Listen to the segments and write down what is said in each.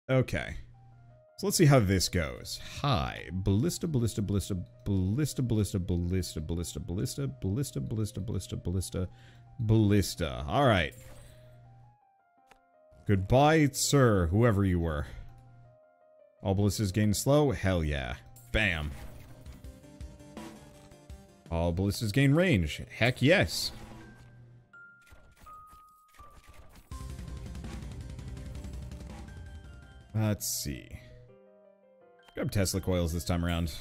Okay. So let's see how this goes. Hi. Ballista, ballista, ballista, ballista, ballista, ballista, ballista, ballista, ballista, ballista, ballista, ballista, ballista. Alright. Goodbye, sir, whoever you were. All ballistas gain slow? Hell yeah. Bam. All ballistas gain range? Heck yes. Let's see. Grab Tesla coils this time around.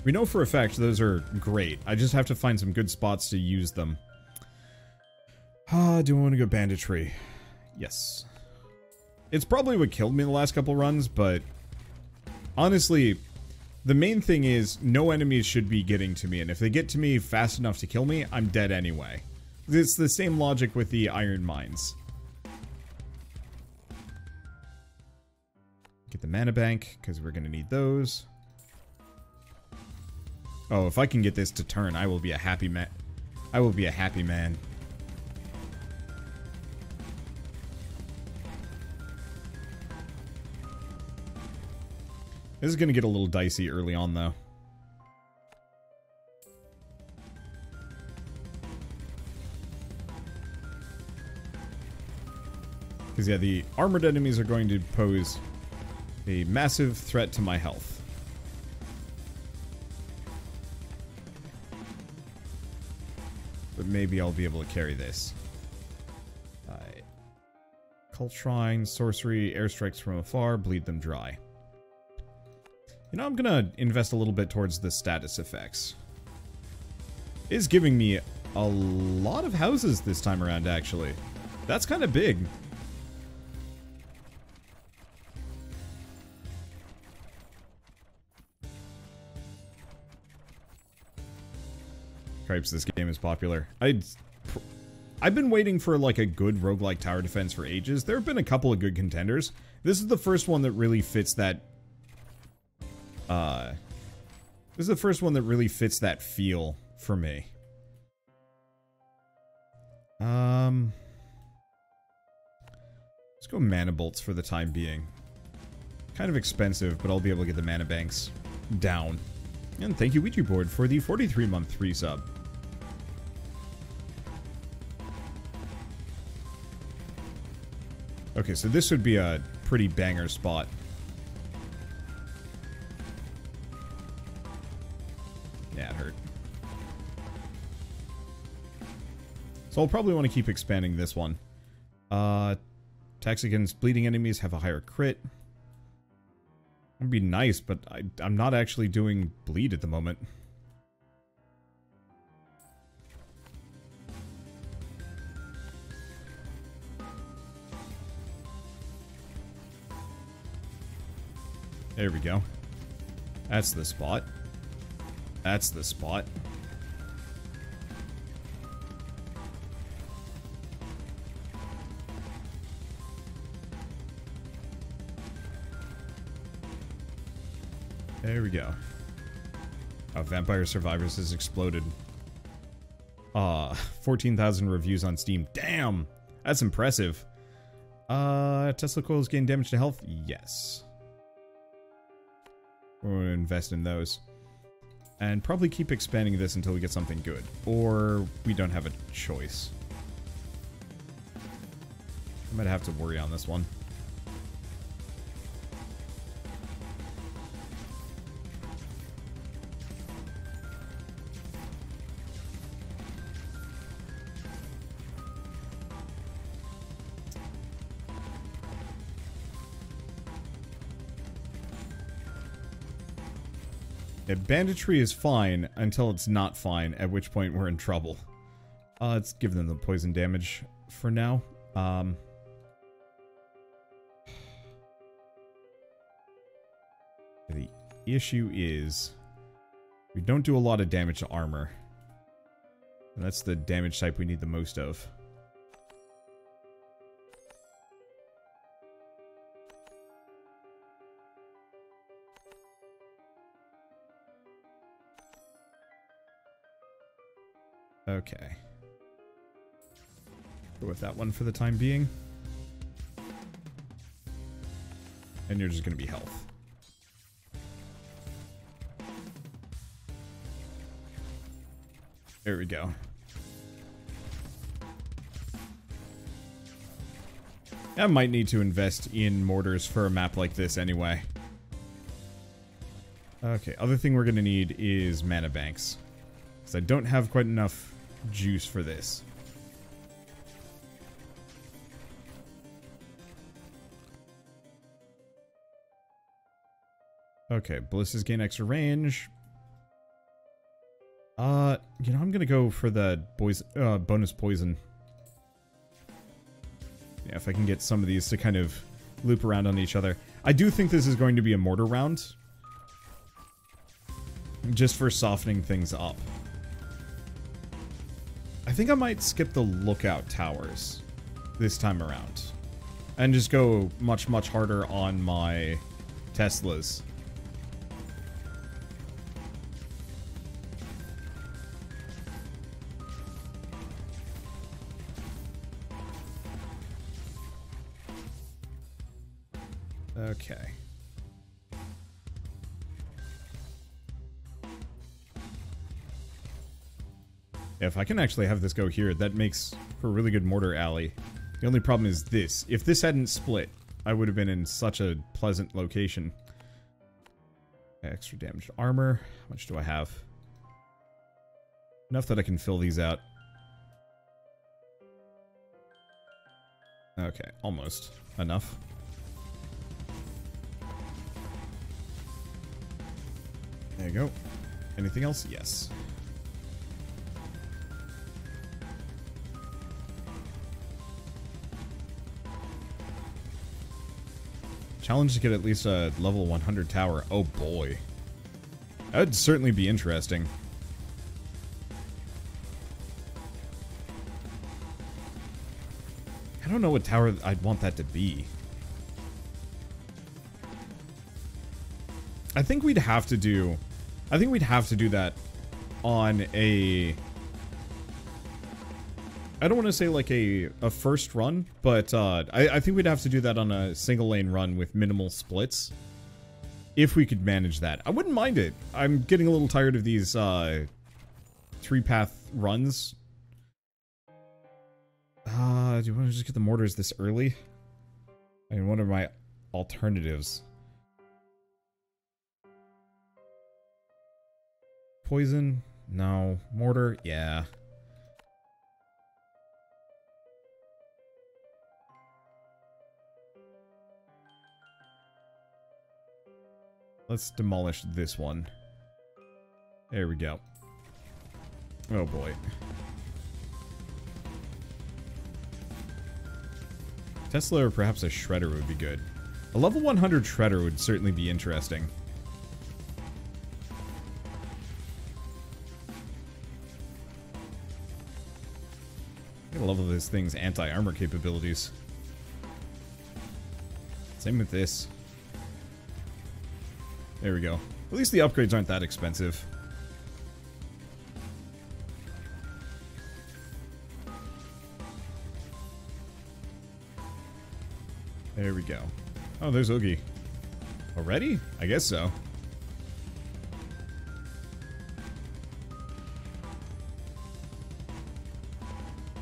We know for a fact those are great. I just have to find some good spots to use them. Do I want to go banditry? Yes. It's probably what killed me the last couple runs, but honestly, the main thing is no enemies should be getting to me, and if they get to me fast enough to kill me, I'm dead anyway. It's the same logic with the iron mines. Get the mana bank, because we're going to need those. Oh, if I can get this to turn, I will be a happy man. I will be a happy man. This is going to get a little dicey early on, though. Because, yeah, the armored enemies are going to pose a massive threat to my health. But maybe I'll be able to carry this. Alright. Cult Shrine, Sorcery, Airstrikes from afar, bleed them dry. You know, I'm gonna invest a little bit towards the status effects. It is giving me a lot of houses this time around, actually. That's kind of big. Cripes, this game is popular. I've been waiting for like a good roguelike tower defense for ages. There have been a couple of good contenders. This is the first one that really fits that this is the first one that really fits that feel for me. Let's go mana bolts for the time being. Kind of expensive, but I'll be able to get the mana banks down. And thank you, Ouija Board, for the 43-month resub. Okay, so this would be a pretty banger spot. Yeah, it hurt. So I'll probably want to keep expanding this one. Attacks against bleeding enemies have a higher crit. That'd be nice, but I'm not actually doing bleed at the moment. There we go. That's the spot. That's the spot. There we go. Oh, Vampire Survivors has exploded. 14,000 reviews on Steam. Damn! That's impressive. Tesla coils gain damage to health? Yes. We're going to invest in those. And probably keep expanding this until we get something good. Or we don't have a choice. I might have to worry on this one. Yeah, banditry is fine until it's not fine, at which point we're in trouble. Let's give them the poison damage for now. The issue is we don't do a lot of damage to armor. And that's the damage type we need the most of. Okay. Go with that one for the time being. And you're just going to be health. There we go. I might need to invest in mortars for a map like this anyway. Okay, other thing we're going to need is mana banks. Because I don't have quite enough juice for this. Okay, ballistas gain extra range. You know, I'm gonna go for the bonus poison. Yeah, if I can get some of these to kind of loop around on each other. I do think this is going to be a mortar round. Just for softening things up. I think I might skip the lookout towers this time around. And just go much, much harder on my Teslas. Okay. Yeah, if I can actually have this go here, that makes for a really good mortar alley. The only problem is this. If this hadn't split, I would have been in such a pleasant location. Extra damaged armor. How much do I have? Enough that I can fill these out. Okay, almost enough. There you go. Anything else? Yes. Challenge to get at least a level 100 tower. Oh boy. That'd certainly be interesting. I don't know what tower I'd want that to be. I think we'd have to do that on a... I don't want to say like a first run, but I think we'd have to do that on a single lane run with minimal splits. If we could manage that. I wouldn't mind it. I'm getting a little tired of these 3-path runs. Do you want to just get the mortars this early? I mean, what are my alternatives? Poison? No. Mortar? Yeah. Let's demolish this one. There we go. Oh boy. Tesla or perhaps a shredder would be good. A level 100 shredder would certainly be interesting. I gotta level this thing's anti-armor capabilities. Same with this. There we go. At least the upgrades aren't that expensive. There we go. Oh, there's Oogie. Already? I guess so.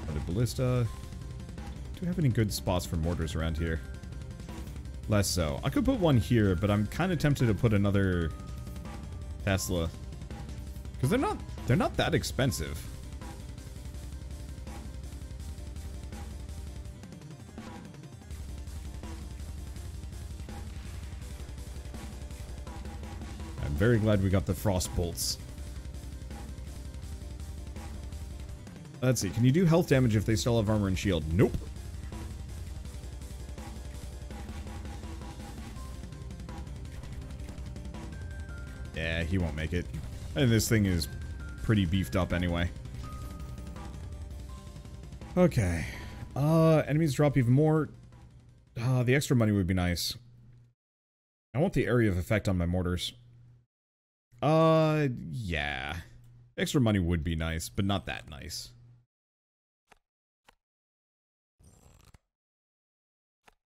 Another ballista. Do we have any good spots for mortars around here? Less so. I could put one here, but I'm kind of tempted to put another Tesla. Because they're not that expensive. I'm very glad we got the frost bolts. Let's see. Can you do health damage if they still have armor and shield? Nope. Yeah, he won't make it. And this thing is pretty beefed up anyway. Okay. Enemies drop even more. The extra money would be nice. I want the area of effect on my mortars. Yeah. Extra money would be nice, but not that nice.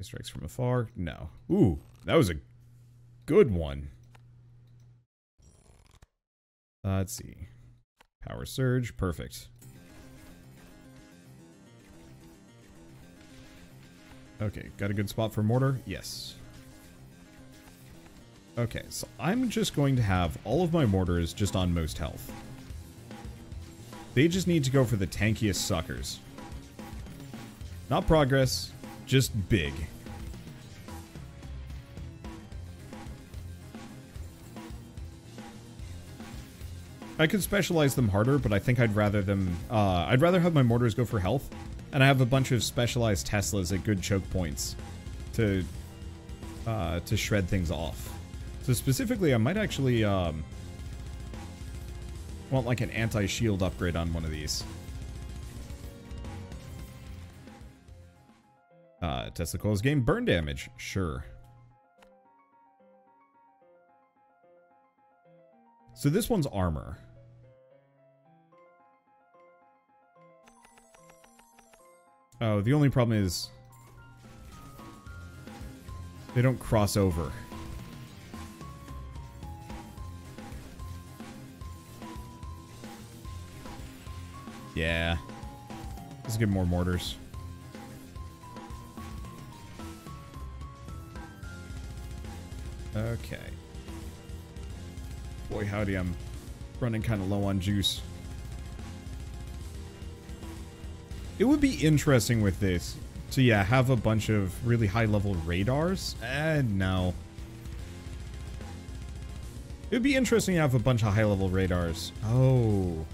Strikes from afar. No. Ooh, that was a good one. Let's see. Power surge. Perfect. Okay, got a good spot for mortar? Yes. Okay, so I'm just going to have all of my mortars just on most health. They just need to go for the tankiest suckers. Not progress, just big. I could specialize them harder, but I think I'd rather them... I'd rather have my mortars go for health, and I have a bunch of specialized Teslas at good choke points to shred things off. So specifically, I might actually want like an anti-shield upgrade on one of these. Tesla coils gain burn damage. Sure. So this one's armor. Oh, the only problem is they don't cross over. Yeah. Let's get more mortars. Okay. Boy, howdy, I'm running kind of low on juice. It would be interesting with this to, yeah, have a bunch of really high-level radars. No. It would be interesting to have a bunch of high-level radars. Oh.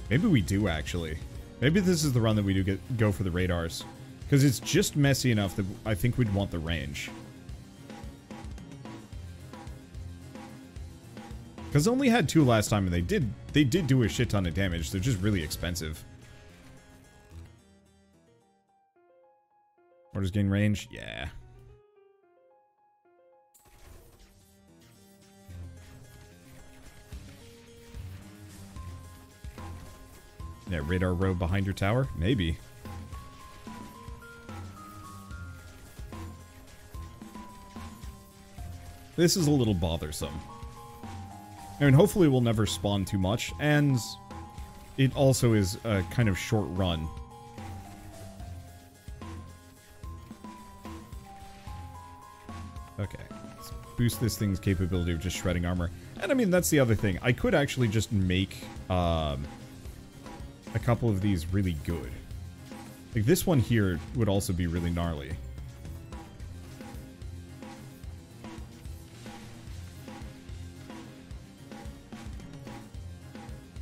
Maybe we do, actually. Maybe this is the run that we do go for the radars. Because it's just messy enough that I think we'd want the range. Because I only had 2 last time, and they did do a shit ton of damage. They're just really expensive. Mortars gain range? Yeah. Yeah, radar row behind your tower? Maybe. This is a little bothersome. I mean, hopefully we'll never spawn too much, and it also is a kind of short run. Okay, let's boost this thing's capability of just shredding armor. And I mean, that's the other thing. I could actually just make a couple of these really good. Like, this one here would also be really gnarly.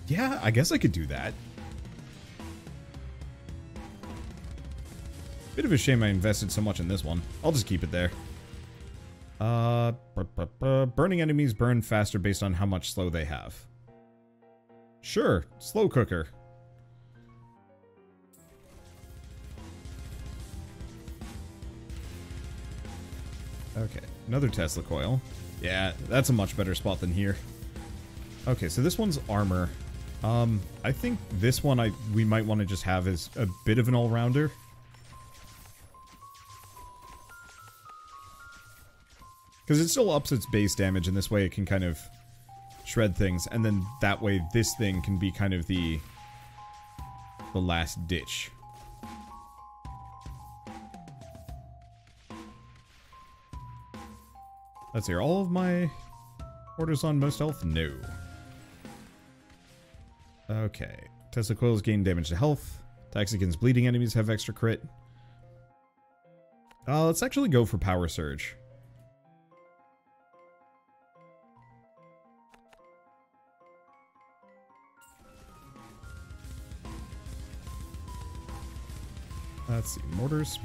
Yeah, I guess I could do that. Bit of a shame I invested so much in this one. I'll just keep it there. Burning enemies burn faster based on how much slow they have. Sure, slow cooker. Okay, another Tesla coil. Yeah, that's a much better spot than here. Okay, so this one's armor. I think this one we might want to just have as a bit of an all-rounder. Because it still ups its base damage, and this way it can kind of shred things, and then that way this thing can be kind of the last ditch. Let's see, are all of my orders on most health? No. Okay. Tesla coils gain damage to health. Attacks against bleeding enemies have extra crit. Let's actually go for power surge. Let's see. Mortars.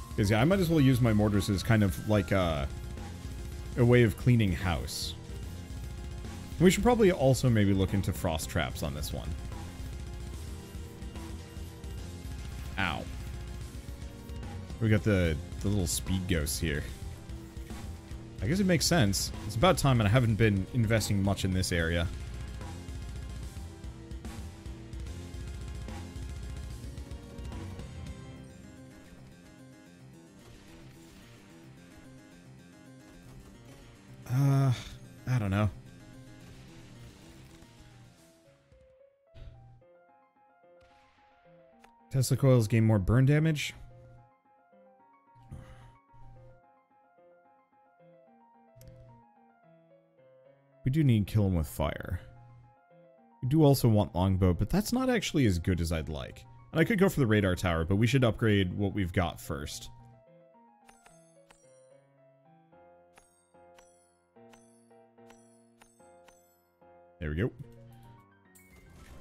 Because, yeah, I might as well use my mortars as kind of like a way of cleaning house. We should probably also maybe look into frost traps on this one. Ow. We got the little speed ghosts here. I guess it makes sense. It's about time, and I haven't been investing much in this area. I don't know. Tesla coils gain more burn damage. We do need kill him with fire. We do also want longbow, but that's not actually as good as I'd like. And I could go for the radar tower, but we should upgrade what we've got first. There we go.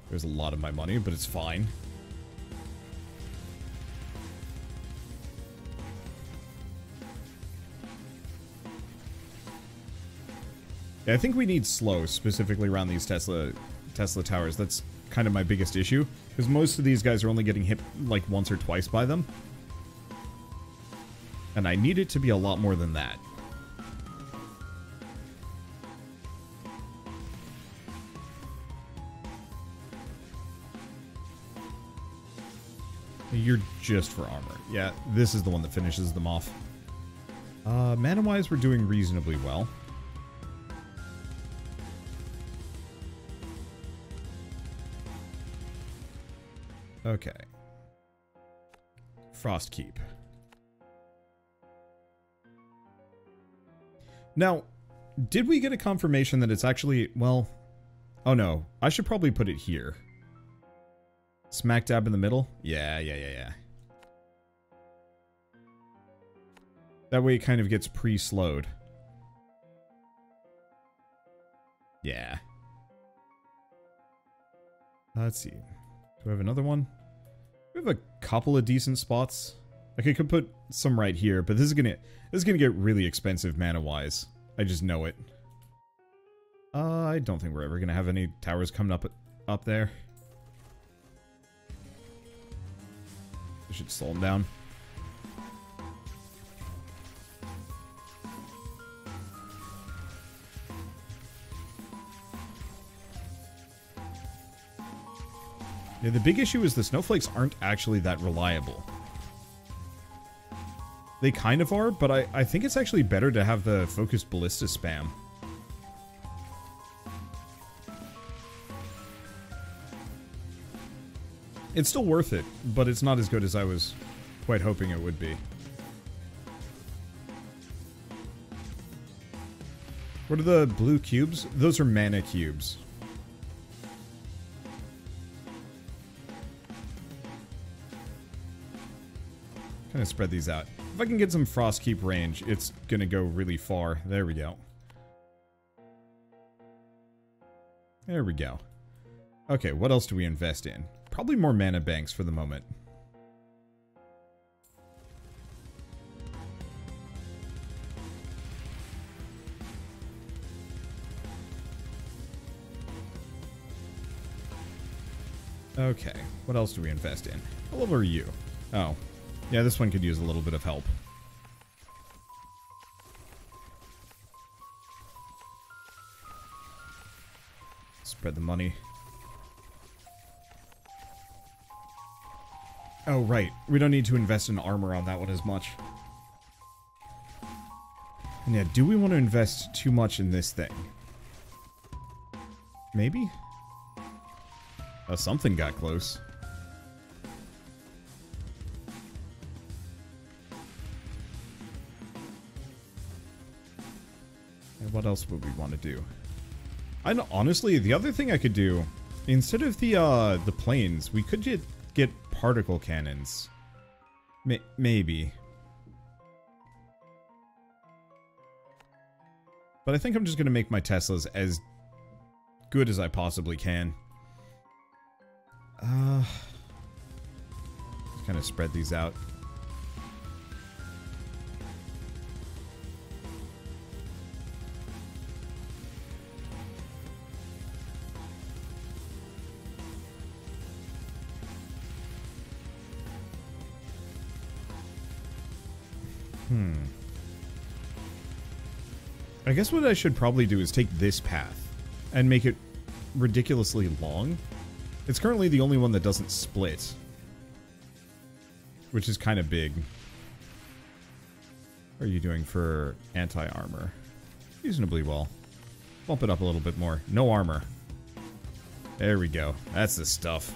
There's a lot of my money, but it's fine. Yeah, I think we need slow, specifically around these Tesla towers. That's kind of my biggest issue, because most of these guys are only getting hit like once or twice by them. And I need it to be a lot more than that. You're just for armor. Yeah, this is the one that finishes them off. Mana-wise, we're doing reasonably well. Okay. Frost Keep. Now, did we get a confirmation that it's actually, well, oh no, I should probably put it here. Smack dab in the middle? Yeah. That way it kind of gets pre-slowed. Yeah. Let's see. Do we have another one? We have a couple of decent spots. Like I could put some right here, but this is gonna get really expensive mana-wise. I just know it. I don't think we're ever gonna have any towers coming up there. I should slow them down. Yeah, the big issue is the snowflakes aren't actually that reliable. They kind of are, but I think it's actually better to have the focused ballista spam. It's still worth it, but it's not as good as I was quite hoping it would be. What are the blue cubes? Those are mana cubes. Kind of spread these out. If I can get some Frost Keep range, it's gonna go really far. There we go. There we go. Okay, what else do we invest in? Probably more mana banks for the moment. Okay, what else do we invest in? How level are you? Oh. Yeah, this one could use a little bit of help. Spread the money. Oh, right. We don't need to invest in armor on that one as much. And yeah, do we want to invest too much in this thing? Maybe? Oh, something got close. And what else would we want to do? Honestly, the other thing I could do, instead of the planes, we could get particle cannons. Maybe. But I think I'm just going to make my Teslas as good as I possibly can. Just kind of spread these out. I guess what I should probably do is take this path and make it ridiculously long. It's currently the only one that doesn't split, which is kind of big. What are you doing for anti-armor? Reasonably well. Bump it up a little bit more. No armor. There we go. That's the stuff.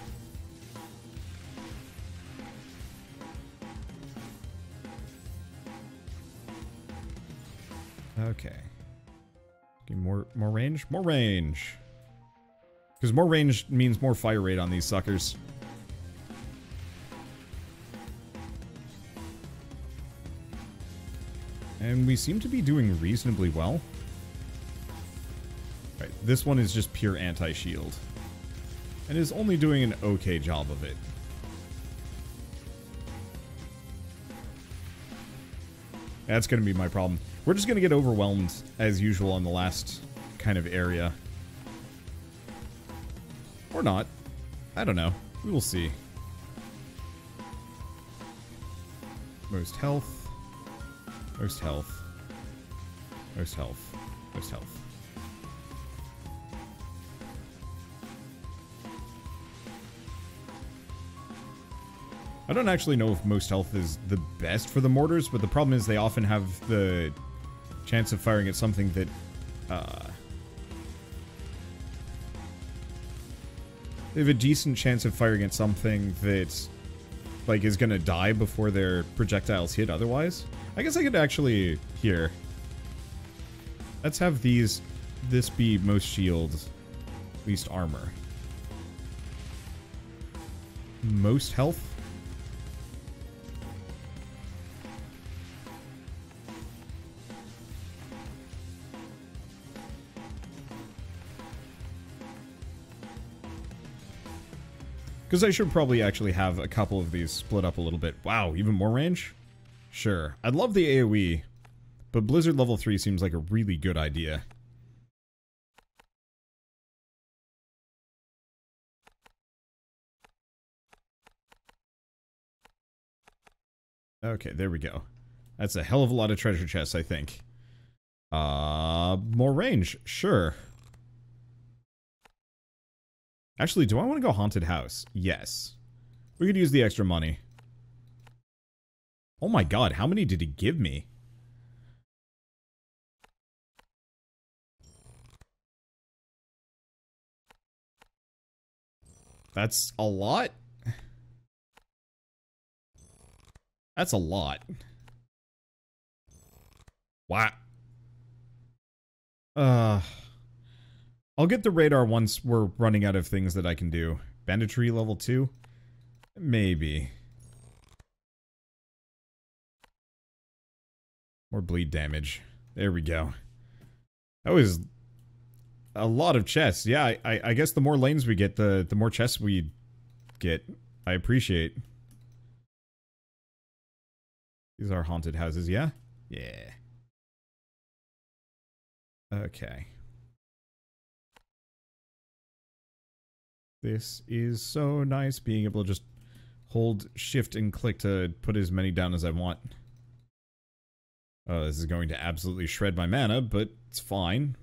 Okay. More range? More range! Because more range means more fire rate on these suckers. And we seem to be doing reasonably well. Right, this one is just pure anti-shield. And is only doing an okay job of it. That's going to be my problem. We're just going to get overwhelmed, as usual, on the last kind of area. Or not. I don't know. We will see. Most health. Most health. Most health. Most health. I don't actually know if most health is the best for the mortars, but the problem is they often have the chance of firing at something that, they have a decent chance of firing at something that, like, is gonna die before their projectiles hit otherwise. I guess I could actually, here. Let's have this be most shield, least armor. Most health? Because I should probably actually have a couple of these split up a little bit. Wow, even more range? Sure. I'd love the AoE, but Blizzard level 3 seems like a really good idea. Okay, there we go. That's a hell of a lot of treasure chests, I think. More range. Sure. Actually, do I want to go haunted house? Yes. We could use the extra money. Oh my god, how many did he give me? That's a lot? That's a lot. Wow. I'll get the radar once we're running out of things that I can do. Banditry level 2? Maybe. More bleed damage. There we go. That was a lot of chests. Yeah, I guess the more lanes we get, the more chests we get. I appreciate. These are haunted houses, yeah? Yeah. Okay. This is so nice, being able to just hold shift and click to put as many down as I want. Oh, this is going to absolutely shred my mana, but it's fine.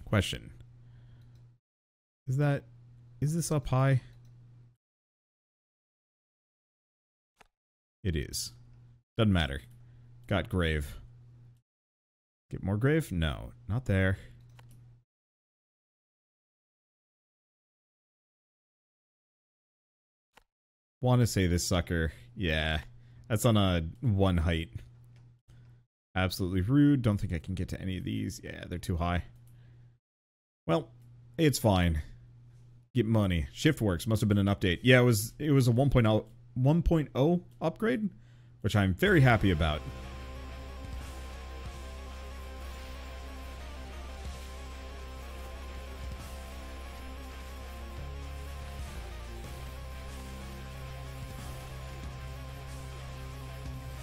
Question. Is this up high? It is. Doesn't matter. Got grave. Get more grave? No, not there. Want to say this sucker. Yeah, that's on a 1 height. Absolutely rude. Don't think I can get to any of these. Yeah, they're too high. Well, it's fine. Get money. Shift works. Must have been an update. Yeah, it was a 1.0 upgrade, which I'm very happy about.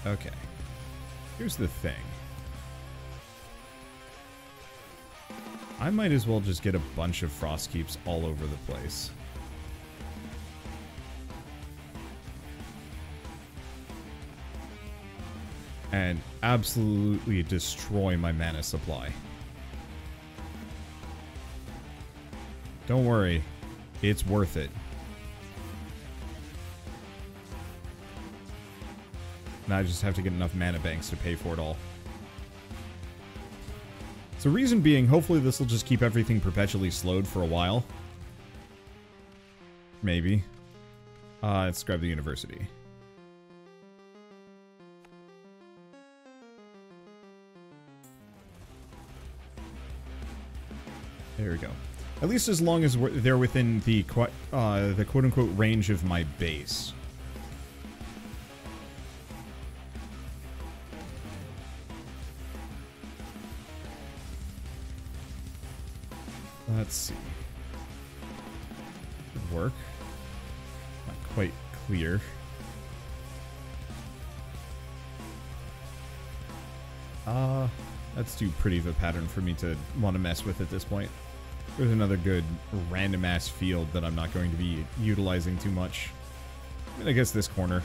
Okay. Here's the thing. I might as well just get a bunch of frost keeps all over the place. and absolutely destroy my mana supply. Don't worry, it's worth it. Now I just have to get enough mana banks to pay for it all. So reason being, hopefully this will just keep everything perpetually slowed for a while. Maybe. Let's grab the university. There we go. At least as long as they're within the quote-unquote range of my base. Let's see. Should work. Not quite clear. That's too pretty of a pattern for me to want to mess with at this point. There's another good random-ass field that I'm not going to be utilizing too much. I mean, I guess this corner.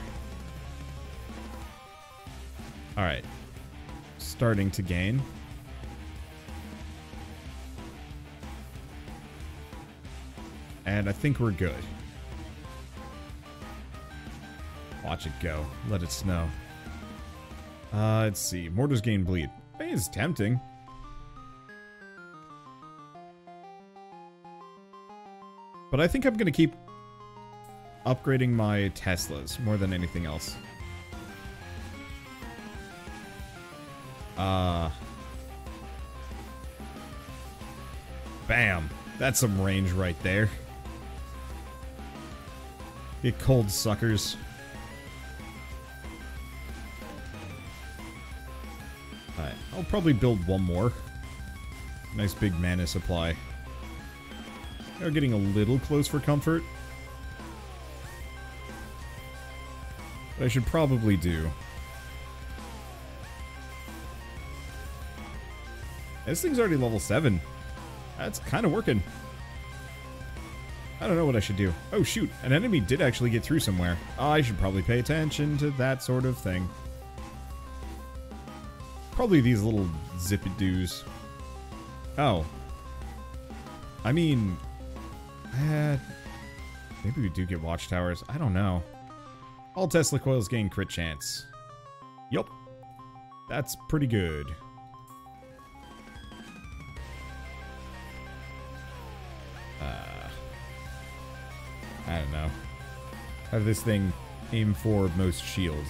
Alright. Starting to gain. And I think we're good. Watch it go. Let it snow. Let's see. Mortars gain bleed. It's tempting. But I think I'm going to keep upgrading my Teslas more than anything else. Bam. That's some range right there. Get cold, suckers. Alright, I'll probably build one more. Nice big mana supply. They're getting a little close for comfort. But I should probably do. This thing's already level 7. That's kind of working. I don't know what I should do. Oh shoot, an enemy did actually get through somewhere. I should probably pay attention to that sort of thing. Probably these little zippy-doos. Oh. I mean... maybe we do get watchtowers. I don't know. All Tesla coils gain crit chance. Yup. That's pretty good. I don't know. Have this thing aim for most shield.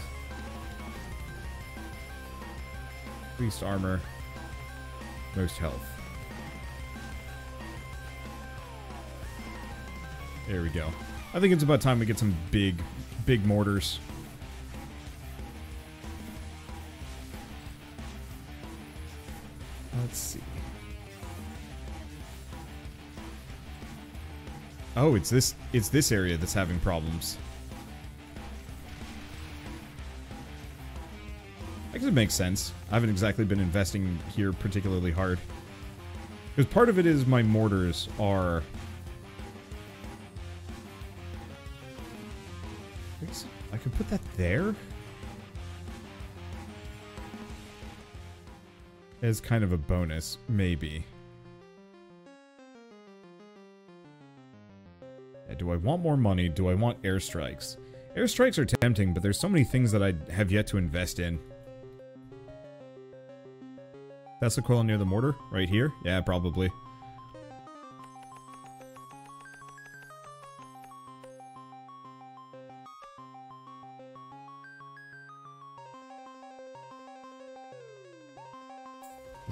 Least armor. Most health. There we go. I think it's about time we get some big mortars. Let's see. Oh, it's this area that's having problems. I guess it makes sense. I haven't exactly been investing here particularly hard. Because part of it is my mortars are... I could put that there? As kind of a bonus, maybe. Do I want more money? Do I want airstrikes? Airstrikes are tempting, but there's so many things that I have yet to invest in. That's the coil near the mortar? Right here? Yeah, probably.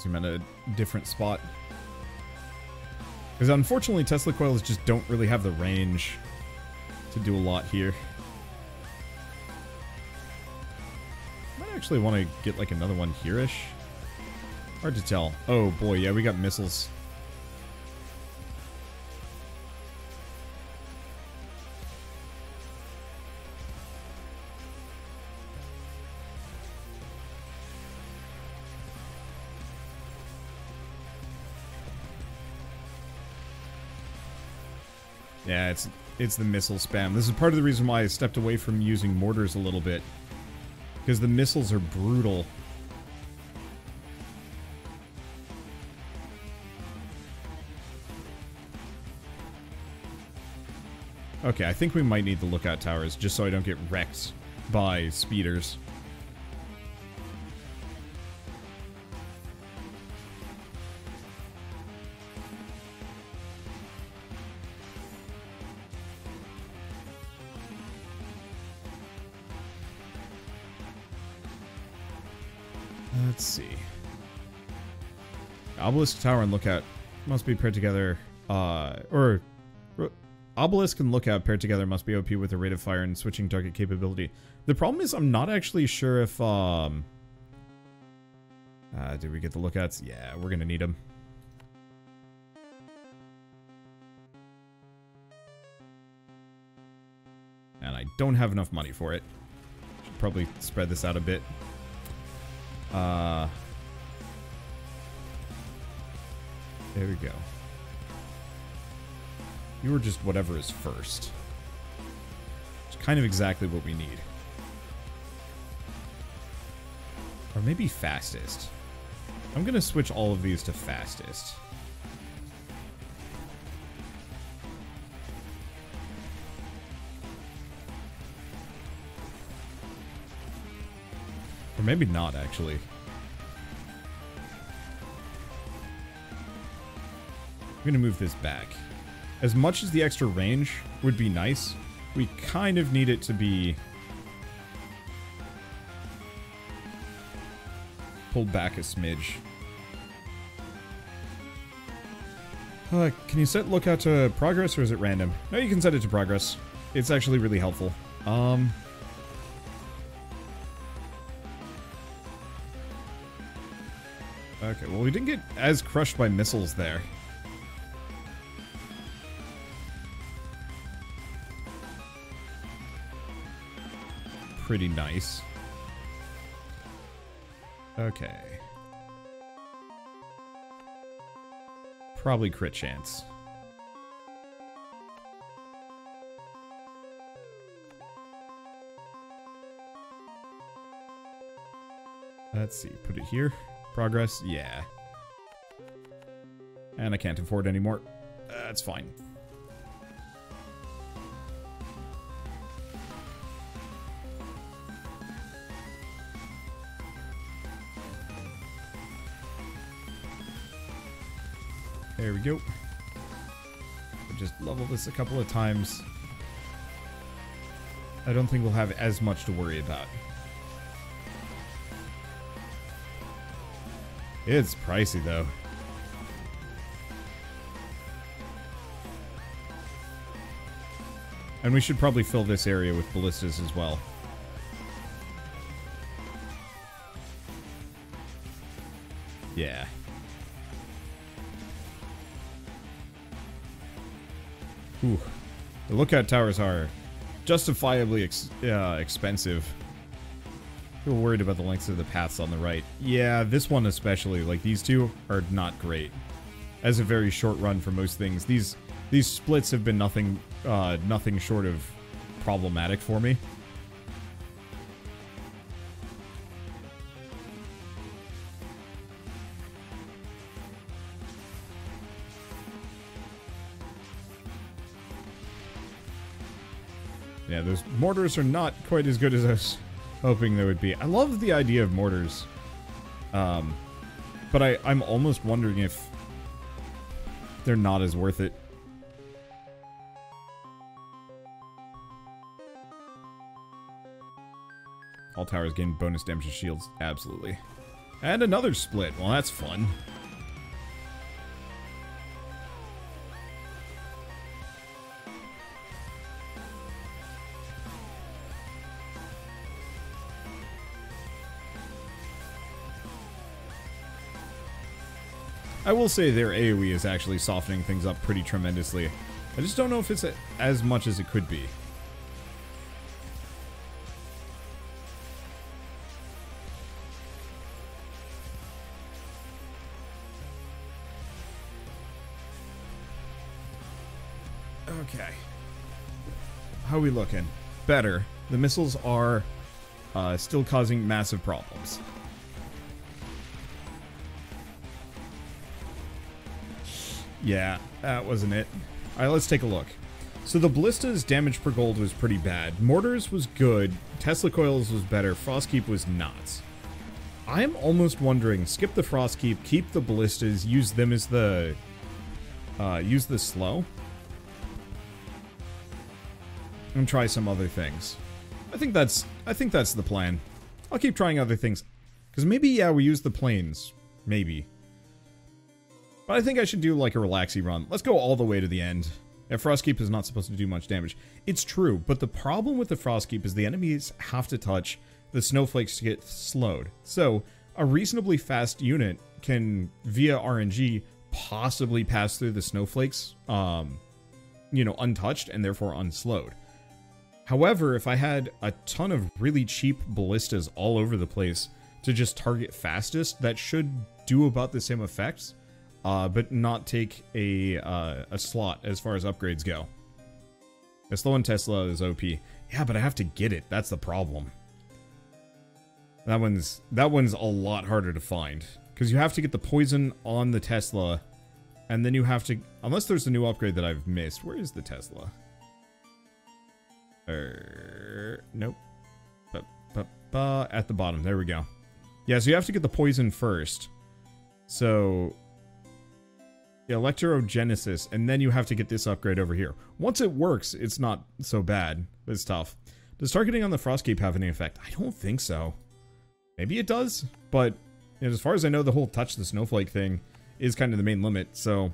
I'm at a different spot. Because unfortunately Tesla coils just don't really have the range to do a lot here. I might actually want to get like another one here-ish. Hard to tell. Oh boy, yeah, we got missiles. Yeah, it's the missile spam. This is part of the reason why I stepped away from using mortars a little bit. Because the missiles are brutal. Okay, I think we might need the lookout towers just so I don't get wrecked by speeders. Let's see. Obelisk Tower and Lookout must be paired together, Obelisk and Lookout paired together must be OP with a rate of fire and switching target capability. The problem is I'm not actually sure if, did we get the Lookouts? Yeah, we're gonna need them. And I don't have enough money for it. Should probably spread this out a bit. There we go. You were just whatever is first. It's kind of exactly what we need. Or maybe fastest. I'm gonna switch all of these to fastest. Or maybe not, actually. I'm gonna move this back. As much as the extra range would be nice, we kind of need it to be pulled back a smidge. Can you set lookout to progress or is it random? No, you can set it to progress. It's actually really helpful. Okay, well we didn't get as crushed by missiles there. Pretty nice. Okay. Probably crit chance. Let's see, put it here. Progress, yeah. And I can't afford anymore. That's fine. There we go. We'll just level this a couple of times. I don't think we'll have as much to worry about. It's pricey, though. And we should probably fill this area with ballistas as well. Yeah. Ooh. The lookout towers are justifiably expensive. People worried about the lengths of the paths on the right. Yeah, this one especially. Like, these two are not great. As a very short run for most things. These splits have been nothing short of problematic for me. Yeah, those mortars are not quite as good as I was hoping they would be. I love the idea of mortars. But I'm almost wondering if they're not as worth it. All towers gain bonus damage to shields. Absolutely. And another split. Well, that's fun. I will say their AoE is actually softening things up pretty tremendously. I just don't know if it's as much as it could be. Okay. How are we looking? Better. The missiles are still causing massive problems. Yeah, that wasn't it. Alright, let's take a look. So the ballista's damage per gold was pretty bad. Mortars was good. Tesla coils was better. Frostkeep was not. I'm almost wondering, skip the Frostkeep, keep the ballistas, use them as the... use the slow. And try some other things. I think that's the plan. I'll keep trying other things. Because maybe, yeah, we use the planes. Maybe. But I think I should do like a relaxy run. Let's go all the way to the end. Yeah, Frostkeep is not supposed to do much damage. It's true, but the problem with the Frostkeep is the enemies have to touch the snowflakes to get slowed. So, a reasonably fast unit can, via RNG, possibly pass through the snowflakes, you know, untouched and therefore unslowed. However, if I had a ton of really cheap ballistas all over the place to just target fastest, that should do about the same effects. But not take a slot as far as upgrades go. The slow and Tesla is OP. Yeah, but I have to get it. That's the problem. That one's a lot harder to find. Because you have to get the poison on the Tesla. And then you have to... Unless there's a new upgrade that I've missed. Where is the Tesla? Nope. At the bottom. There we go. Yeah, so you have to get the poison first. So... Electrogenesis, and then you have to get this upgrade over here. Once it works, it's not so bad. It's tough. Does targeting on the Frostkeep have any effect? I don't think so. Maybe it does, but you know, as far as I know, the whole touch the snowflake thing is kind of the main limit, so...